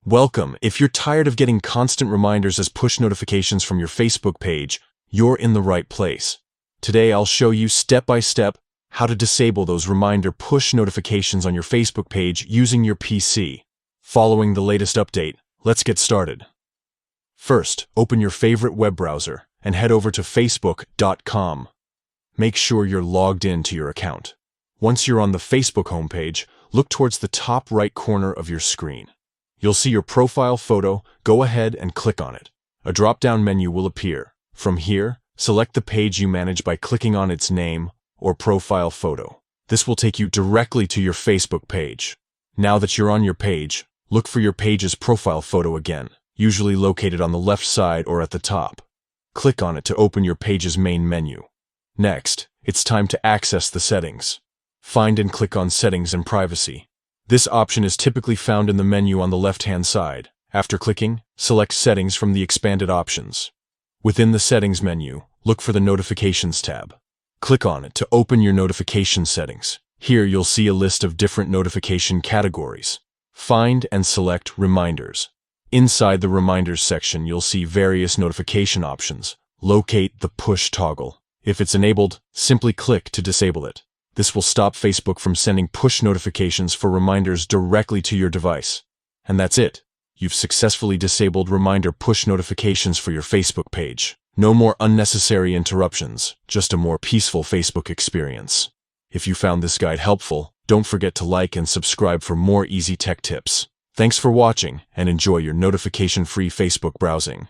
Welcome. If you're tired of getting constant reminders as push notifications from your Facebook page, you're in the right place. Today I'll show you step by step how to disable those reminder push notifications on your Facebook page using your PC. Following the latest update, let's get started. First, open your favorite web browser and head over to facebook.com. Make sure you're logged in to your account. Once you're on the Facebook homepage, look towards the top right corner of your screen. You'll see your profile photo. Go ahead and click on it. A drop-down menu will appear. From here, select the page you manage by clicking on its name or profile photo. This will take you directly to your Facebook page. Now that you're on your page, look for your page's profile photo again, usually located on the left side or at the top. Click on it to open your page's main menu. Next, it's time to access the settings. Find and click on Settings and Privacy. This option is typically found in the menu on the left-hand side. After clicking, select Settings from the expanded options. Within the Settings menu, look for the Notifications tab. Click on it to open your notification settings. Here you'll see a list of different notification categories. Find and select Reminders. Inside the Reminders section, you'll see various notification options. Locate the push toggle. If it's enabled, simply click to disable it. This will stop Facebook from sending push notifications for reminders directly to your device. And that's it. You've successfully disabled reminder push notifications for your Facebook page. No more unnecessary interruptions, just a more peaceful Facebook experience. If you found this guide helpful, don't forget to like and subscribe for more easy tech tips. Thanks for watching and enjoy your notification-free Facebook browsing.